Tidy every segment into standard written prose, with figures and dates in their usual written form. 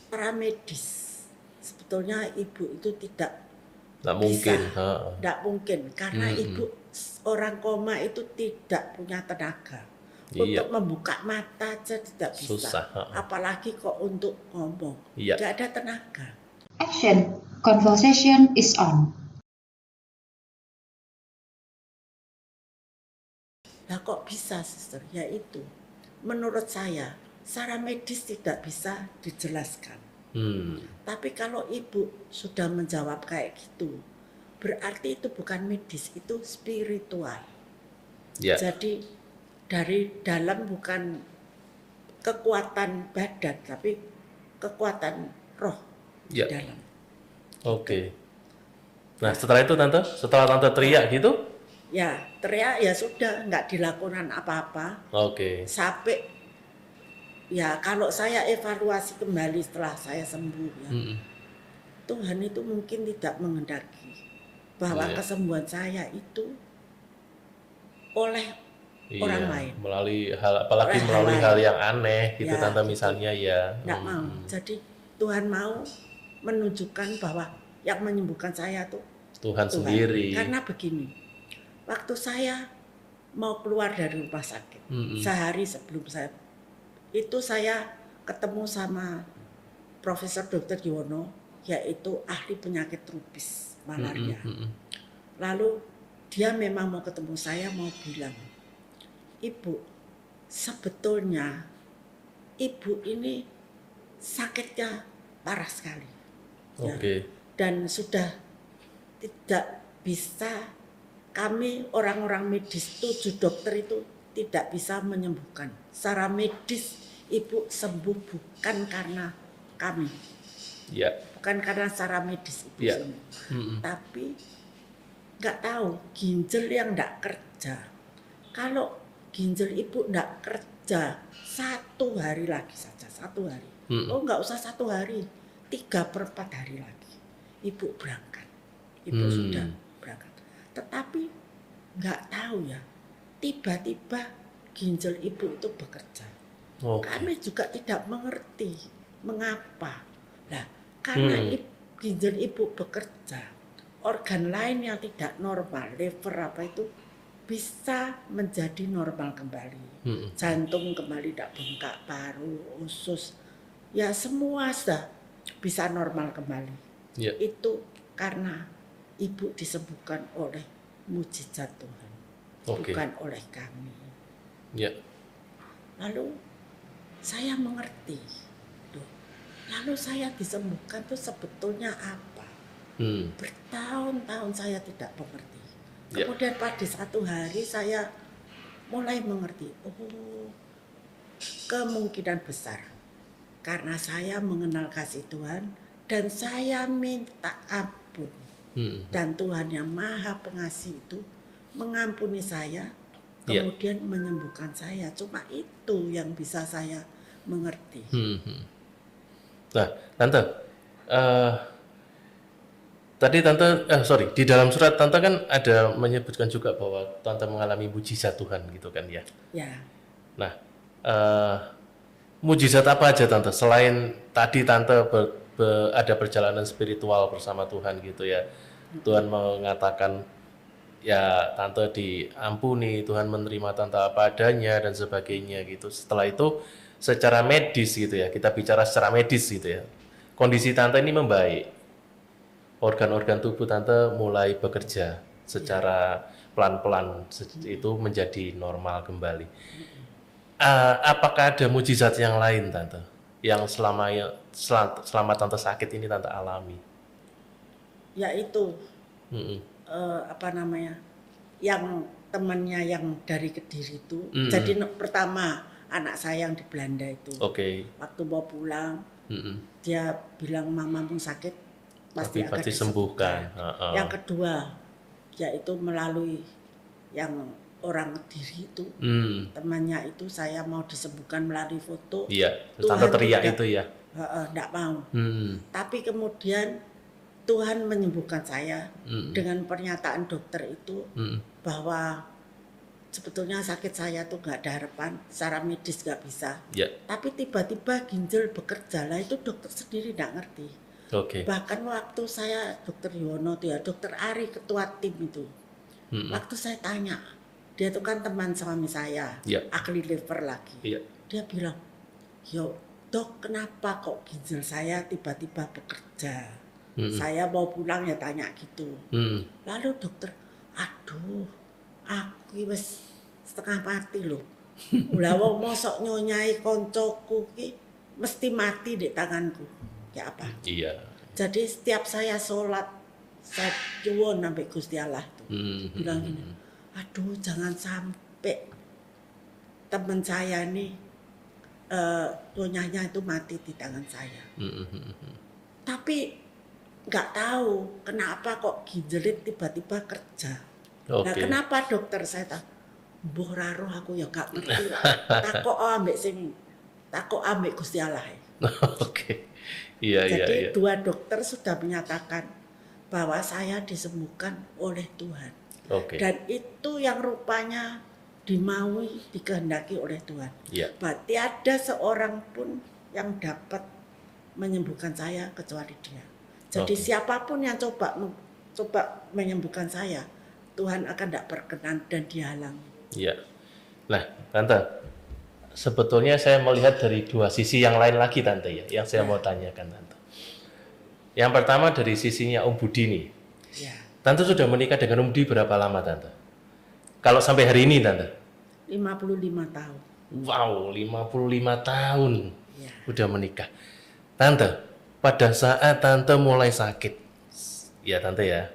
Secara medis sebetulnya ibu itu tidak mungkin. tidak mungkin karena ibu orang koma itu tidak punya tenaga Iya, untuk membuka mata aja tidak bisa, susah. apalagi kok untuk ngomong, Iya. tidak ada tenaga. Action. Conversation is on. Lah kok bisa, Sister? Yaitu menurut saya secara medis tidak bisa dijelaskan. Tapi kalau ibu sudah menjawab kayak gitu, berarti itu bukan medis, itu spiritual. Ya. Jadi dari dalam bukan kekuatan badan, tapi kekuatan roh di Ya. dalam. Oke. Nah setelah itu setelah tante teriak gitu? Ya teriak ya sudah, nggak dilakukan apa-apa. Oke. Sampai ya kalau saya evaluasi kembali setelah saya sembuh ya, Tuhan itu mungkin tidak menghendaki bahwa kesembuhan saya itu oleh orang lain. Apalagi melalui hal yang aneh gitu ya, tante gitu. misalnya ya. Nggak mau. Jadi Tuhan mau menunjukkan bahwa yang menyembuhkan saya tuh Tuhan sendiri. Karena begini, waktu saya mau keluar dari rumah sakit, sehari sebelum saya ketemu sama Profesor Dr. Yono, yaitu ahli penyakit tropis malaria. Lalu dia memang mau ketemu saya, mau bilang, Ibu, sebetulnya Ibu ini sakitnya parah sekali. Oke. Dan sudah tidak bisa, kami orang-orang medis 7 dokter itu tidak bisa menyembuhkan. Secara medis Ibu sembuh bukan karena kami. Ya. Bukan karena secara medis Ibu sembuh. Tapi nggak tahu ginjal yang nggak kerja. Kalau ginjal Ibu nggak kerja 1 hari lagi saja, 1 hari. Oh nggak usah 1 hari, 3/4 hari lagi Ibu berangkat. Ibu sudah berangkat. Tetapi nggak tahu ya, tiba-tiba ginjal Ibu itu bekerja. Kami juga tidak mengerti mengapa. Nah, karena ginjal Ibu bekerja, organ lain yang tidak normal, liver apa itu bisa menjadi normal kembali. Jantung kembali tidak bengkak, paru, usus, ya semua sudah bisa normal kembali. Ya. Itu karena Ibu disembuhkan oleh mujizat Tuhan, bukan oleh kami. Ya. Lalu saya mengerti, lalu saya disembuhkan itu sebetulnya apa? Bertahun-tahun saya tidak mengerti. Kemudian pada satu hari saya mulai mengerti, oh kemungkinan besar karena saya mengenal kasih Tuhan dan saya minta ampun. Dan Tuhan yang Maha Pengasih itu mengampuni saya, kemudian menyembuhkan saya. Cuma itu yang bisa saya mengerti. Nah, tante, tadi tante, di dalam surat tante kan ada menyebutkan juga bahwa tante mengalami mujizat Tuhan gitu kan ya? Ya. Nah, mujizat apa aja tante selain tadi tante ada perjalanan spiritual bersama Tuhan gitu ya? Tuhan mengatakan ya tante diampuni, Tuhan menerima tante apa adanya dan sebagainya gitu. Setelah itu secara medis gitu ya, kita bicara secara medis gitu ya, kondisi tante ini membaik, organ-organ tubuh tante mulai bekerja secara pelan-pelan itu menjadi normal kembali. Apakah ada mujizat yang lain tante yang selama tante sakit ini tante alami? Yaitu yang temannya yang dari Kediri itu. Jadi pertama anak saya yang di Belanda itu, waktu mau pulang, dia bilang mamamu sakit pasti akan disembuhkan. Yang kedua yaitu melalui yang orang Kediri itu, temannya itu saya mau disembuhkan melalui foto. Iya, tante teriak itu ya. Enggak mau. Tapi kemudian Tuhan menyembuhkan saya dengan pernyataan dokter itu bahwa sebetulnya sakit saya tuh nggak ada harapan, secara medis nggak bisa. Ya. Tapi tiba-tiba ginjal bekerja lah, itu dokter sendiri nggak ngerti. Oke. Bahkan waktu saya dokter Yono tuh ya, dokter Ari ketua tim itu, waktu saya tanya, dia tuh kan teman suami saya, Ya. ahli liver lagi. Iya. Dia bilang, yo dok kenapa kok ginjal saya tiba-tiba bekerja? Saya mau pulang ya tanya gitu. Lalu dokter, aduh, aku wis setengah mati loh. Ulah wong mosok nyonyai koncoku ki mesti mati di tanganku. Ya apa? Iya. Jadi setiap saya sholat, saya nyuwun sampai Gusti Allah tuh. Bilang gini, aduh jangan sampai teman saya nih nyonyanya itu mati di tangan saya. Tapi nggak tahu kenapa kok ginjelit tiba-tiba kerja. Nah, kenapa dokter saya tahu? Mbuh ra roh aku ya gak ngerti. Takok ambek Gusti Allah. Oke. Iya. Jadi dua dokter sudah menyatakan bahwa saya disembuhkan oleh Tuhan. Oke. Dan itu yang rupanya dimaui, dikehendaki oleh Tuhan. Iya. Berarti ada seorang pun yang dapat menyembuhkan saya kecuali Dia. Jadi siapapun yang coba menyembuhkan saya, Tuhan akan tidak berkenan dan dihalangi. Iya. Nah, Tante, sebetulnya saya melihat dari dua sisi yang lain lagi, Tante ya, yang saya mau tanyakan, Tante. Yang pertama dari sisinya Om Budi nih. Ya. Tante sudah menikah dengan Om Budi berapa lama, Tante? Kalau sampai hari ini, Tante? 55 tahun. Wow, 55 tahun Ya. udah menikah. Tante, pada saat Tante mulai sakit, ya Tante ya,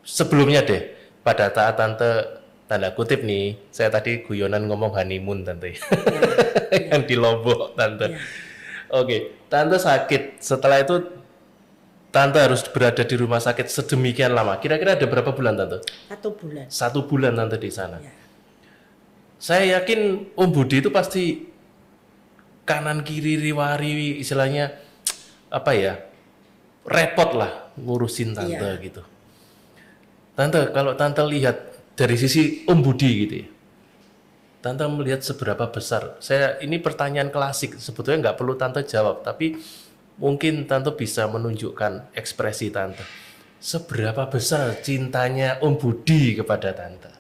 sebelumnya deh, pada saat Tante tanda kutip nih, saya tadi guyonan ngomong honeymoon Tante, yang di Lombok Tante. Ya. Oke, Tante sakit, setelah itu Tante harus berada di rumah sakit sedemikian lama. Kira-kira ada berapa bulan Tante? 1 bulan. 1 bulan Tante di sana. Ya. Saya yakin Om Budi itu pasti kanan kiri riwari istilahnya apa ya, repot lah ngurusin Tante gitu. Tante, kalau Tante lihat dari sisi Om Budi gitu ya, Tante melihat seberapa besar, saya ini pertanyaan klasik, sebetulnya nggak perlu Tante jawab, tapi mungkin Tante bisa menunjukkan ekspresi Tante. Seberapa besar cintanya Om Budi kepada Tante?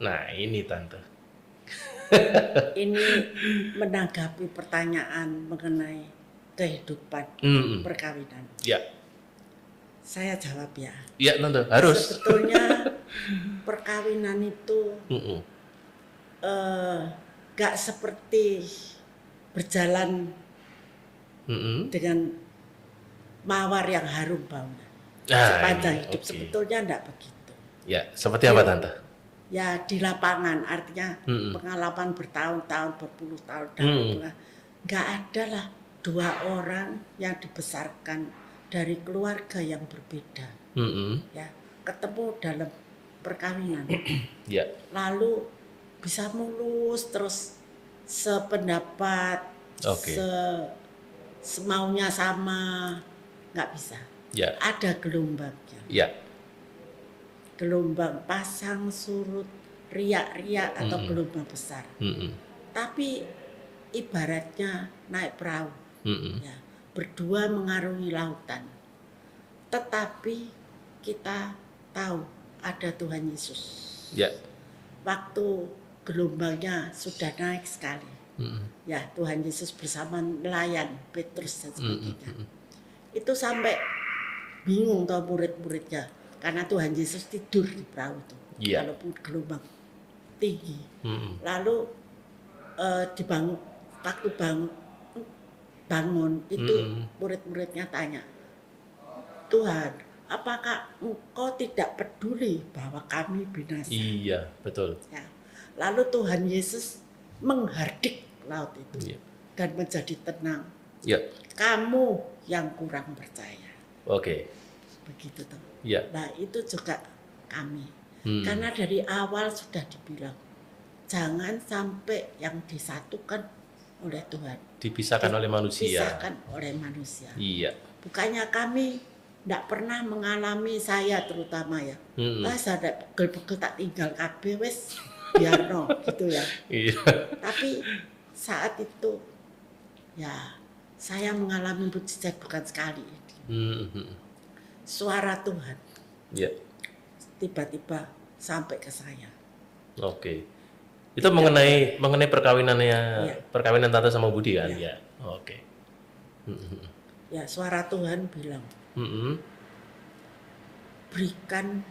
Nah ini Tante. Ini menanggapi pertanyaan mengenai kehidupan perkawinan. Ya. Saya jawab ya. Iya Tante, harus. Sebetulnya perkawinan itu gak seperti berjalan dengan mawar yang harum baunya. Sepanjang hidup sebetulnya enggak begitu. Ya, seperti apa Tante? Ya di lapangan, artinya pengalaman bertahun-tahun, berpuluh tahun, nggak ada lah 2 orang yang dibesarkan dari keluarga yang berbeda, ya ketemu dalam perkawinan, lalu bisa mulus terus sependapat, semaunya sama, nggak bisa. Ada gelombangnya. Gelombang pasang surut, riak-riak atau gelombang besar. Tapi ibaratnya naik perahu, ya, berdua mengarungi lautan. Tetapi kita tahu ada Tuhan Yesus. Waktu gelombangnya sudah naik sekali, ya Tuhan Yesus bersama nelayan Petrus dan sebagainya. Itu sampai bingung tuh murid-muridnya. Karena Tuhan Yesus tidur di perahu itu, walaupun gelombang tinggi. Lalu dibangun, waktu bangun itu murid-muridnya tanya, Tuhan, apakah Engkau tidak peduli bahwa kami binasa? Iya, betul. Ya. Lalu Tuhan Yesus menghardik laut itu dan menjadi tenang. Kamu yang kurang percaya. Begitu tuh. Nah itu juga kami. Karena dari awal sudah dibilang, jangan sampai yang disatukan oleh Tuhan dipisahkan oleh manusia. Dipisahkan oleh manusia. Iya. Bukannya kami ndak pernah mengalami saya terutama ya. Saya pegel-pegel tak tinggal kabeh wis biarno gitu ya. Iya. Tapi saat itu ya saya mengalami mujizat bukan sekali. Suara Tuhan Ya. tiba-tiba sampai ke saya. Oke. Itu mengenai Iya. perkawinan tante sama Budi kan? Iya. Ya. Oke. Ya suara Tuhan bilang, berikan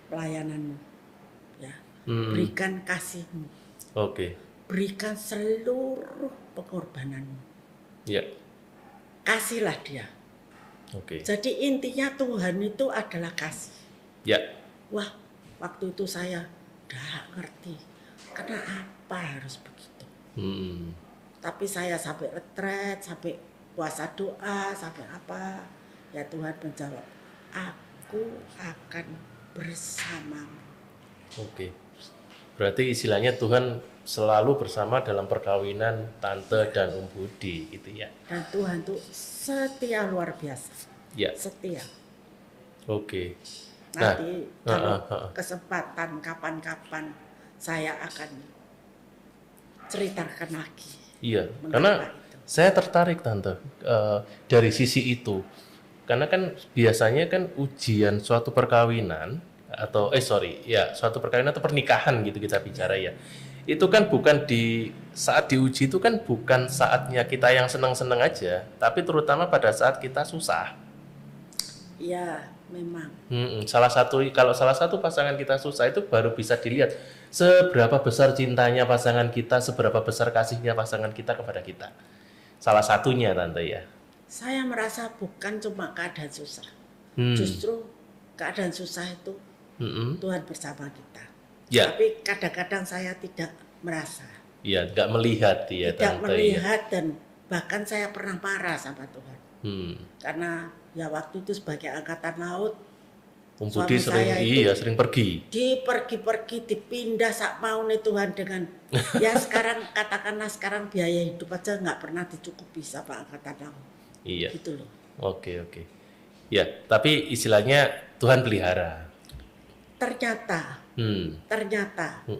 pelayananmu, ya, berikan kasihmu, Oke. berikan seluruh pengorbananmu, Ya. kasihlah dia. Oke. Jadi intinya Tuhan itu adalah kasih. Ya. Wah, waktu itu saya udah ngerti kenapa harus begitu. Tapi saya sampai retret, sampai puasa doa, sampai apa, ya Tuhan menjawab, aku akan bersamamu. Oke. Berarti istilahnya Tuhan selalu bersama dalam perkawinan tante dan Om Budi gitu ya. Dan Tuhan tuh setia luar biasa. Ya. Setia. Oke. Nanti kalau kesempatan kapan-kapan saya akan ceritakan lagi. Iya, Mengapa karena itu? saya tertarik tante dari sisi itu. Karena kan biasanya kan ujian suatu perkawinan atau suatu perkawinan atau pernikahan gitu kita bicara ya. Itu kan bukan saat diuji itu kan bukan saatnya kita yang senang-senang aja, tapi terutama pada saat kita susah. Iya, memang. Kalau salah satu pasangan kita susah itu baru bisa dilihat seberapa besar cintanya pasangan kita, seberapa besar kasihnya pasangan kita kepada kita. Salah satunya tante ya. Saya merasa bukan cuma keadaan susah. Justru keadaan susah itu Tuhan bersama kita. Ya. Tapi kadang-kadang saya tidak merasa. Iya, nggak melihat ya Tidak tante. melihat dan bahkan saya pernah marah sama Tuhan. Karena ya waktu itu sebagai angkatan laut, Om Budi sering pergi. pergi dipindah sak mau nih Tuhan dengan ya sekarang katakanlah sekarang biaya hidup aja nggak pernah dicukupi sama angkatan laut. Iya. Gitu loh. Oke. Ya, tapi istilahnya Tuhan pelihara. Ternyata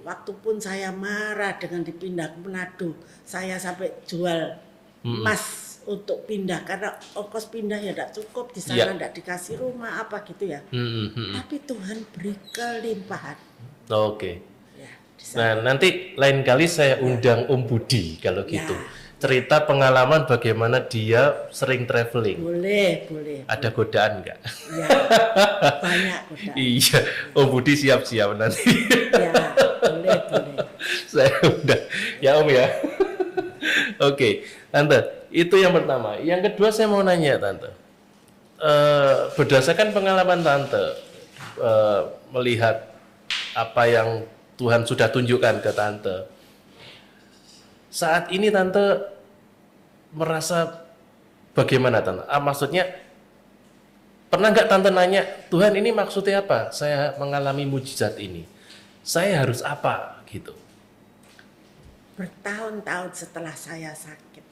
waktu pun saya marah dengan dipindah ke Manado, saya sampai jual emas untuk pindah karena ongkos pindah ya tidak cukup di sana, tidak dikasih rumah apa gitu ya. Tapi Tuhan beri kelimpahan. Oke. Ya, Nah, nanti lain kali saya undang Om Budi kalau gitu. Cerita pengalaman bagaimana dia sering traveling. Boleh. Ada godaan nggak? Ya, banyak godaan. Iya, Om Budi siap-siap nanti. Ya, boleh. Saya udah, ya Om ya. Oke, Tante, itu yang pertama. Yang kedua saya mau nanya Tante, berdasarkan pengalaman Tante, melihat apa yang Tuhan sudah tunjukkan ke Tante, saat ini Tante merasa bagaimana Tante? Maksudnya, pernah nggak Tante nanya, Tuhan ini maksudnya apa? Saya mengalami mujizat ini, saya harus apa gitu? Bertahun-tahun setelah saya sakit,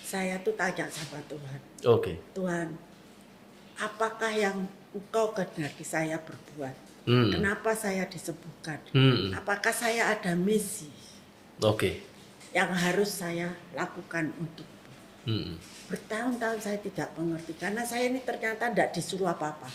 saya tuh tanya sama Tuhan. Oke. Tuhan, apakah yang Engkau kehendaki saya berbuat? Kenapa saya disembuhkan? Apakah saya ada misi? Oke. Yang harus saya lakukan untuk bertahun-tahun saya tidak mengerti karena saya ini ternyata tidak disuruh apa-apa.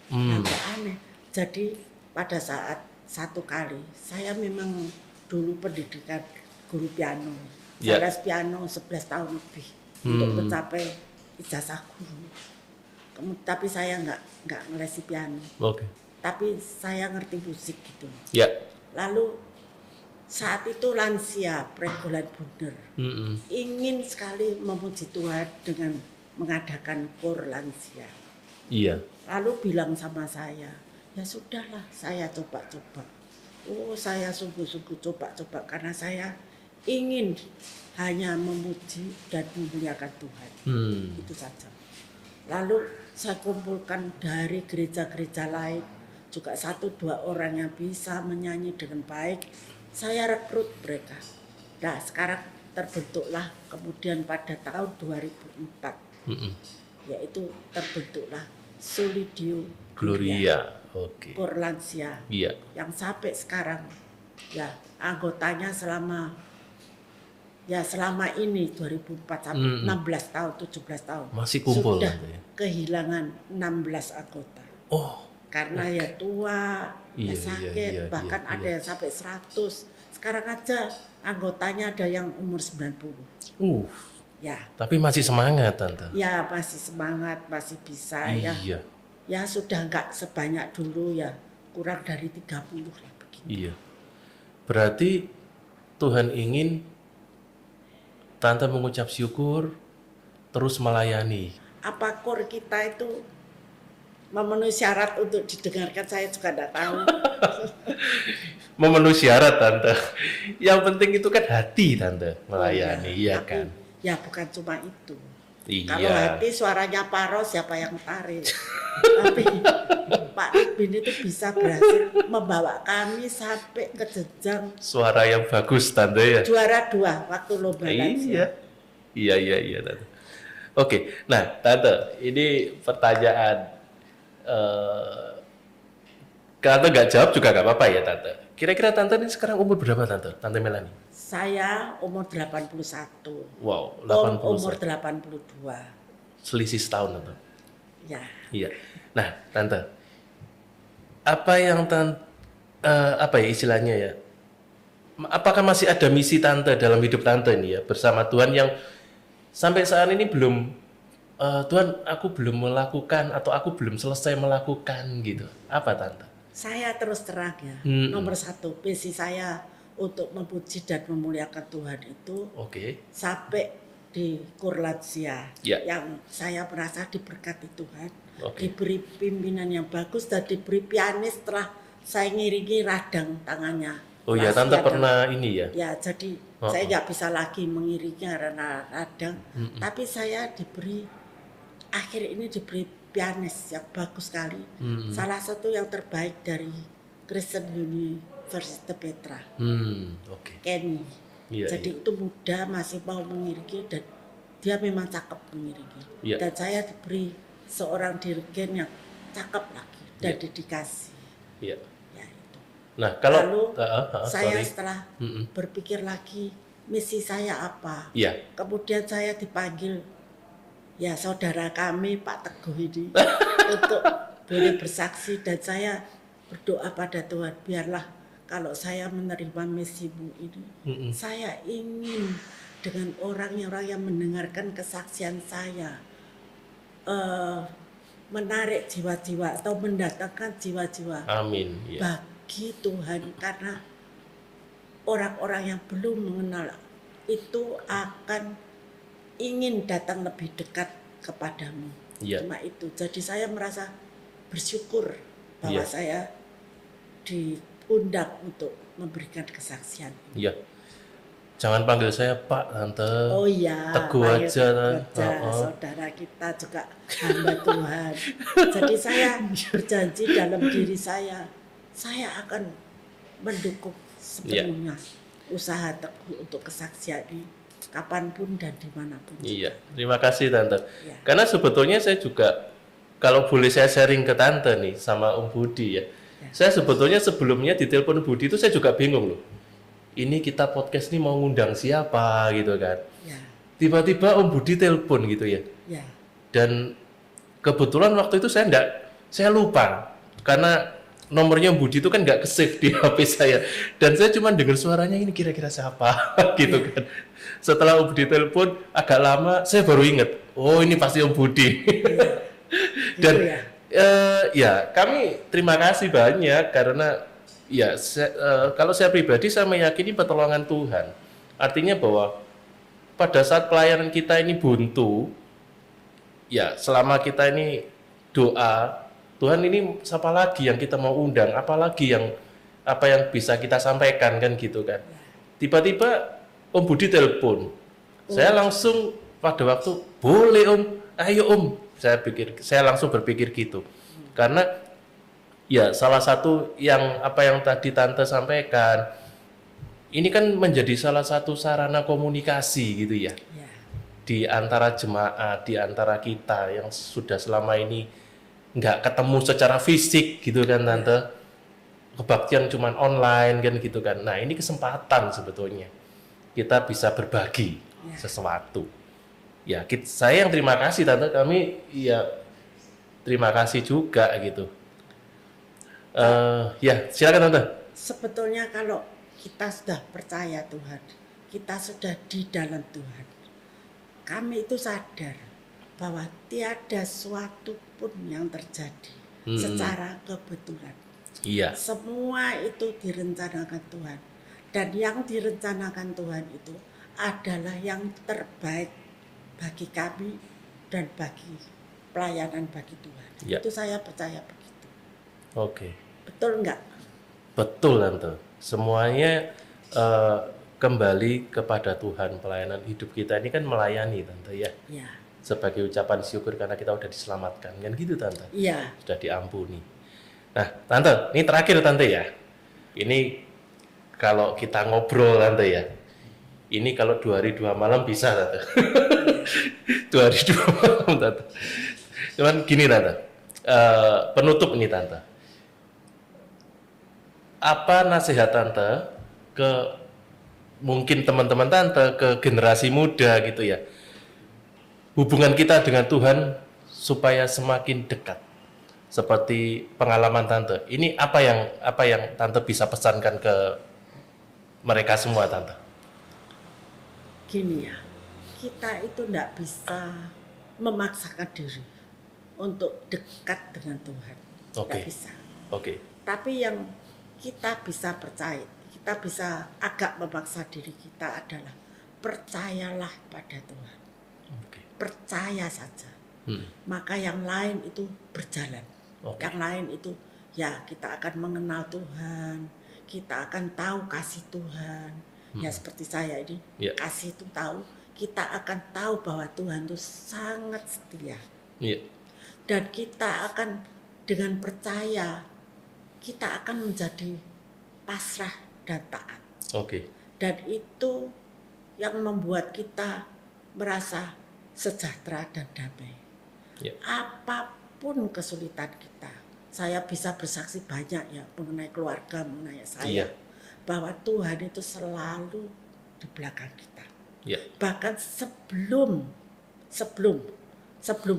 Agak aneh. Jadi pada saat satu kali saya memang dulu pendidikan guru piano. Saya les piano 11 tahun lebih untuk mencapai ijazah guru. Tapi saya nggak ngelesi piano. Oke. Tapi saya ngerti musik gitu. Ya. Lalu saat itu lansia Pregolan Bunder ingin sekali memuji Tuhan dengan mengadakan kor lansia. Iya. Lalu bilang sama saya, ya sudahlah saya coba-coba. Oh saya sungguh-sungguh coba-coba karena saya ingin hanya memuji dan memuliakan Tuhan. Itu saja. Lalu saya kumpulkan dari gereja-gereja lain juga 1-2 orang yang bisa menyanyi dengan baik. Saya rekrut mereka. Nah sekarang terbentuklah kemudian pada tahun 2004 yaitu terbentuklah Solidio Gloria. Oke. Porlansia Iya. yang sampai sekarang ya anggotanya selama ini 2004 sampai 16 tahun, 17 tahun. Masih kumpul Sudah Tante ya? kehilangan 16 anggota. Oh, Karena ya tua, Iya, ya sakit, iya, bahkan iya, ada yang sampai 100. Sekarang aja anggotanya ada yang umur 90. Ya, tapi masih semangat Tante. ya masih semangat, masih bisa ya. Iya. Ya sudah nggak sebanyak dulu ya, kurang dari 30 lah begini. Iya. Berarti Tuhan ingin Tante mengucap syukur, terus melayani. Apa kor kita itu memenuhi syarat untuk didengarkan, saya juga tidak tahu. Memenuhi syarat Tante. Yang penting itu kan hati Tante melayani, iya Tapi, kan? ya bukan cuma itu. Iya. Kalau hati suaranya Paros, siapa yang tarik? Tapi Pak Rubin itu bisa berhasil membawa kami sampai ke jenjang Suara yang bagus Tante ya. juara 2 waktu lomba lansia. Iya Tante. Oke, nah Tante, ini pertanyaan Tante nggak jawab juga nggak apa-apa ya Tante. Kira-kira Tante ini sekarang umur berapa Tante? Tante Melani? Saya umur 81. Wow, Om 80. umur 82. Selisih setahun Tante. Ya. Iya. Nah, Tante, apa yang apa ya istilahnya ya? Apakah masih ada misi Tante dalam hidup Tante ini ya bersama Tuhan yang sampai saat ini belum Tuhan, aku belum melakukan atau aku belum selesai melakukan gitu. Apa Tante? Saya terus terang ya, nomor 1 visi saya untuk memuji dan memuliakan Tuhan itu Oke. sampai di Kurlansia Ya. yang saya merasa diberkati Tuhan, Oke. diberi pimpinan yang bagus dan diberi pianis setelah saya ngiringi radang tangannya. Oh ya, Pas Tante dia pernah ini ya. Ya, jadi saya nggak bisa lagi mengiringi karena radang, tapi saya akhir ini diberi pianis yang bagus sekali. Salah satu yang terbaik dari Kristen University Petra, Oke. Kenny. Iya, Jadi itu muda, masih mau mengiringi dan dia memang cakep mengiringi. Iya. Dan saya diberi seorang dirigen yang cakep lagi dan Iya. dedikasi. Iya. Ya itu. Nah, kalau Lalu saya sorry. setelah berpikir lagi misi saya apa, Iya. kemudian saya dipanggil ya saudara kami Pak Teguh ini untuk boleh bersaksi, dan saya berdoa pada Tuhan, biarlah kalau saya menerima misimu ini, saya ingin dengan orang-orang yang mendengarkan kesaksian saya menarik jiwa-jiwa atau mendatangkan jiwa-jiwa Amin. Iya. bagi Tuhan, karena orang-orang yang belum mengenal itu akan ingin datang lebih dekat kepadamu. Iya. Cuma itu. Jadi saya merasa bersyukur bahwa Iya. saya diundang untuk memberikan kesaksian. Iya. Jangan panggil saya Pak, Tante. Oh iya, Teguh Pak aja, Teguh aja, saudara kita juga hamba Tuhan. Jadi saya berjanji dalam diri saya akan mendukung sepenuhnya usaha Teguh untuk kesaksian ini, kapanpun dan dimanapun. Iya, terima kasih Tante. Iya. Karena sebetulnya saya juga, kalau boleh saya sharing ke Tante nih sama Om Budi ya. Saya sebetulnya sebelumnya ditelepon Budi itu saya juga bingung loh. Ini kita podcast ini mau ngundang siapa gitu kan. Ya, Tiba-tiba Om Budi telepon gitu ya. ya, Dan kebetulan waktu itu saya lupa. Karena nomornya Om Budi itu kan nggak ke-save di HP saya. Dan saya cuma dengar suaranya, ini kira-kira siapa gitu kan. Setelah Om Budi telepon agak lama, saya baru ingat, oh ini pasti Om Budi. Dan gitu ya. ya kami terima kasih banyak karena ya kalau saya pribadi saya meyakini pertolongan Tuhan. Artinya bahwa pada saat pelayanan kita ini buntu, ya selama kita ini doa, Tuhan ini siapa lagi yang kita mau undang, apalagi yang apa yang bisa kita sampaikan kan gitu kan. Tiba-tiba Om Budi telepon. Saya langsung pada waktu, boleh Om, ayo Om. Saya langsung berpikir gitu. Karena ya salah satu yang apa yang tadi Tante sampaikan, ini kan menjadi salah satu sarana komunikasi gitu ya. Ya, di antara jemaat, di antara kita yang sudah selama ini nggak ketemu secara fisik gitu kan Tante, kebaktian cuman online kan gitu kan. Nah ini kesempatan sebetulnya kita bisa berbagi sesuatu. Ya, saya yang terima kasih Tante, kami ya terima kasih juga gitu. Ya silakan Tante. Sebetulnya kalau kita sudah percaya Tuhan, kita sudah di dalam Tuhan, kami itu sadar bahwa tiada suatu pun yang terjadi secara kebetulan. Iya. Semua itu direncanakan Tuhan. Dan yang direncanakan Tuhan itu adalah yang terbaik bagi kami dan bagi pelayanan bagi Tuhan. Ya. Itu saya percaya begitu. Oke. Betul enggak? Betul Tante. Semuanya kembali kepada Tuhan. Pelayanan hidup kita ini kan melayani Tante ya. Ya. Sebagai ucapan syukur karena kita udah diselamatkan kan gitu Tante. Iya. Sudah diampuni. Nah Tante, ini terakhir Tante ya. Ini kalau kita ngobrol Tante ya. Ini kalau 2 hari 2 malam bisa Tante. 2 hari 2 malam Tante. Cuman gini Tante. Penutup ini Tante. Apa nasihat Tante ke mungkin teman-teman Tante, ke generasi muda gitu ya, hubungan kita dengan Tuhan supaya semakin dekat seperti pengalaman Tante ini, apa yang Tante bisa pesankan ke mereka semua Tante? Gini ya, kita itu enggak bisa memaksakan diri untuk dekat dengan Tuhan. Enggak bisa. Oke. Tapi yang kita bisa percaya, kita bisa agak memaksa diri kita adalah percayalah pada Tuhan. Percaya saja. Maka yang lain itu berjalan. Yang lain itu ya kita akan mengenal Tuhan, kita akan tahu kasih Tuhan. Ya seperti saya ini, kasih itu tahu, kita akan tahu bahwa Tuhan itu sangat setia. Dan kita akan dengan percaya, kita akan menjadi pasrah dan taat. Dan itu yang membuat kita merasa sejahtera dan damai. Apapun kesulitan kita, saya bisa bersaksi banyak ya mengenai keluarga, mengenai saya, bahwa Tuhan itu selalu di belakang kita. Bahkan sebelum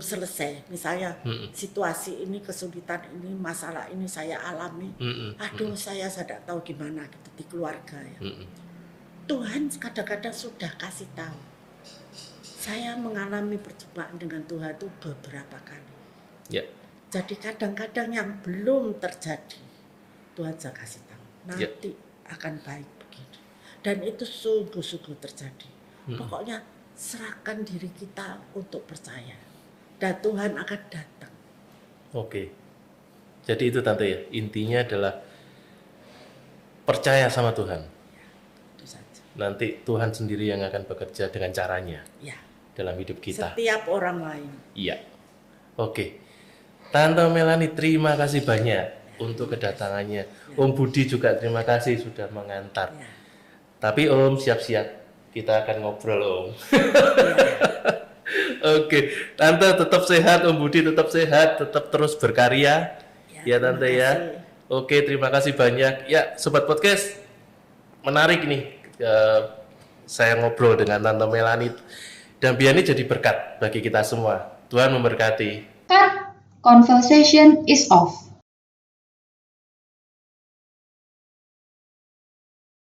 selesai, misalnya situasi ini, kesulitan ini, masalah ini saya alami, saya tidak tahu gimana gitu di keluarga ya. Tuhan kadang-kadang sudah kasih tahu. Saya mengalami perjumpaan dengan Tuhan itu beberapa kali. Jadi kadang-kadang yang belum terjadi, Tuhan sudah kasih tahu. Nanti akan baik begini. Dan itu sungguh-sungguh terjadi. Pokoknya serahkan diri kita untuk percaya. Dan Tuhan akan datang. Jadi itu Tante ya, intinya adalah percaya sama Tuhan. Itu saja. Nanti Tuhan sendiri yang akan bekerja dengan caranya. Dalam hidup kita. Setiap orang lain. Tante Melani terima kasih banyak untuk kedatangannya. Om Budi juga terima kasih sudah mengantar. Tapi Om siap-siap, kita akan ngobrol Om. Tante tetap sehat, Om Budi tetap sehat, tetap terus berkarya. Ya Tante ya. Terima kasih banyak. Ya Sobat Podcast, menarik nih. Saya ngobrol dengan Tante Melani. Dan biar ini jadi berkat bagi kita semua. Tuhan memberkati. Cut. Conversation is off.